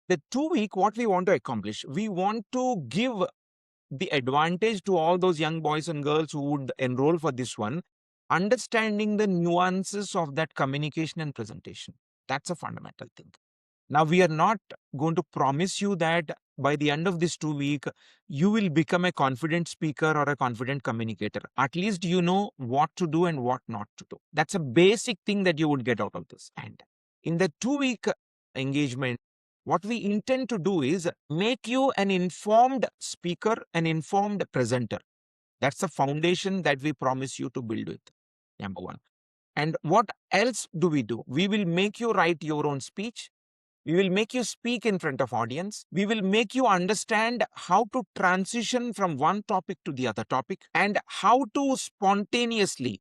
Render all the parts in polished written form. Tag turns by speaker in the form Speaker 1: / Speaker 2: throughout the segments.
Speaker 1: The 2 week, what we want to accomplish, we want to give the advantage to all those young boys and girls who would enroll for this one, understanding the nuances of that communication and presentation. That's a fundamental thing. Now, we are not going to promise you that by the end of this 2 week, you will become a confident speaker or a confident communicator. At least you know what to do and what not to do. That's a basic thing that you would get out of this. And in the 2 week engagement, what we intend to do is make you an informed speaker, an informed presenter. That's the foundation that we promise you to build with. Number one. And what else do? We will make you write your own speech. We will make you speak in front of audience. We will make you understand how to transition from one topic to the other topic and how to spontaneously,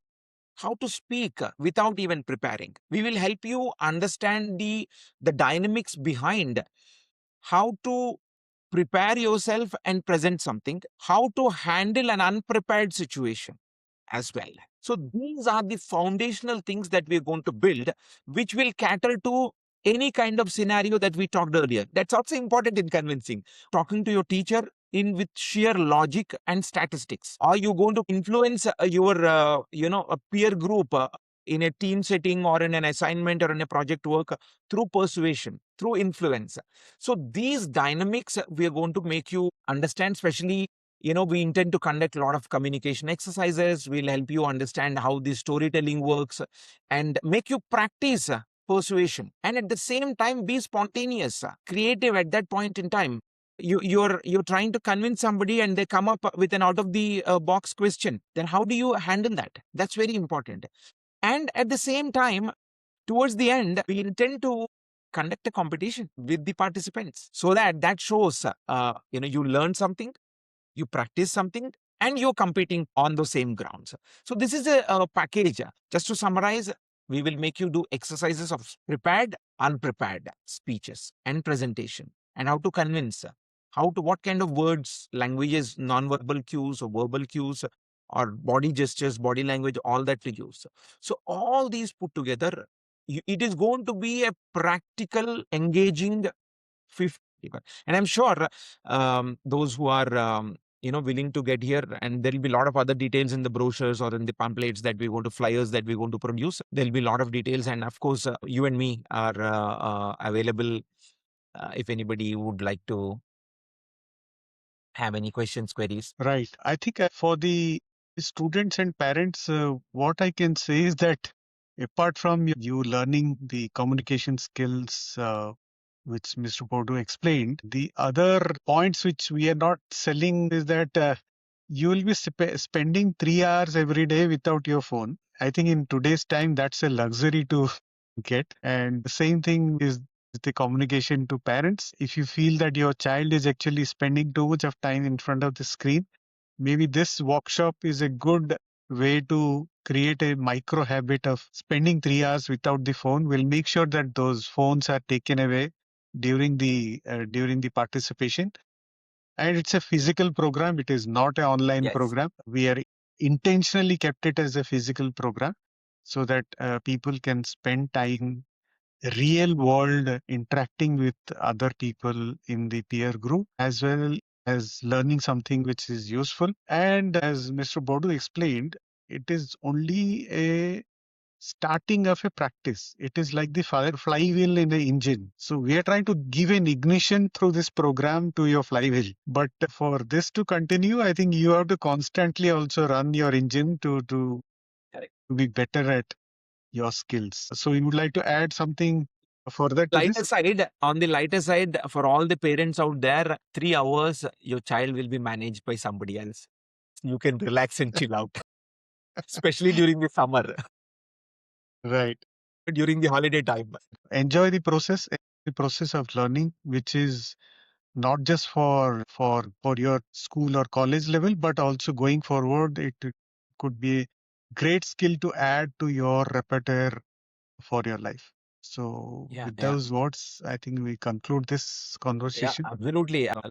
Speaker 1: how to speak without even preparing. We will help you understand the dynamics behind how to prepare yourself and present something, how to handle an unprepared situation as well. So these are the foundational things that we're going to build, which will cater to any kind of scenario that we talked earlier. That's also important in convincing. Talking to your teacher in with sheer logic and statistics. Are you going to influence your, a peer group in a team setting or in an assignment or in a project work through persuasion, through influence? So these dynamics we are going to make you understand, especially we intend to conduct a lot of communication exercises. We'll help you understand how the storytelling works and make you practice persuasion. And at the same time, be spontaneous, creative at that point in time. You're trying to convince somebody and they come up with an out of the box question. Then how do you handle that? That's very important. And at the same time, towards the end, we intend to conduct a competition with the participants so that shows, you learn something, you practice something, and you're competing on the same grounds. So this is a package. Just to summarize, we will make you do exercises of prepared, unprepared speeches and presentation, and how to convince, what kind of words, languages, non-verbal cues or verbal cues, or body gestures, body language, all that we use. So all these put together, it is going to be a practical, engaging 50. And I'm sure those who are willing to get here, and there'll be a lot of other details in the brochures or in the pamphlets that we go to, flyers that we going to produce. There'll be a lot of details, and of course you and me are available if anybody would like to have any questions, queries.
Speaker 2: Right. I think for the students and parents, what I can say is that apart from you learning the communication skills, which Mr. Boddu explained, the other points which we are not selling is that you will be spending 3 hours every day without your phone. I think in today's time, that's a luxury to get. And the same thing is the communication to parents. If you feel that your child is actually spending too much of time in front of the screen, maybe this workshop is a good way to create a micro habit of spending 3 hours without the phone. We'll make sure that those phones are taken away during the participation. And it's a physical program. It is not an online
Speaker 1: Yes.
Speaker 2: program. We are intentionally kept it as a physical program so that people can spend time real world interacting with other people in the peer group, as well as learning something which is useful. And as Mr. Boddu explained, it is only a starting of a practice. It is like the flywheel in the engine. So we are trying to give an ignition through this program to your flywheel. But for this to continue, I think you have to constantly also run your engine to
Speaker 1: Correct.
Speaker 2: be better at your skills. So you would like to add something further to
Speaker 1: Lighter
Speaker 2: this?
Speaker 1: side, on the lighter side, for all the parents out there, 3 hours, your child will be managed by somebody else. You can relax and chill out, especially during the summer,
Speaker 2: Right.
Speaker 1: during the holiday time.
Speaker 2: Enjoy the process of learning, which is not just for your school or college level, but also going forward, it could be a great skill to add to your repertoire for your life. So
Speaker 1: Yeah,
Speaker 2: with
Speaker 1: yeah.
Speaker 2: those words, I think we conclude this
Speaker 1: Yeah,
Speaker 2: conversation.
Speaker 1: absolutely.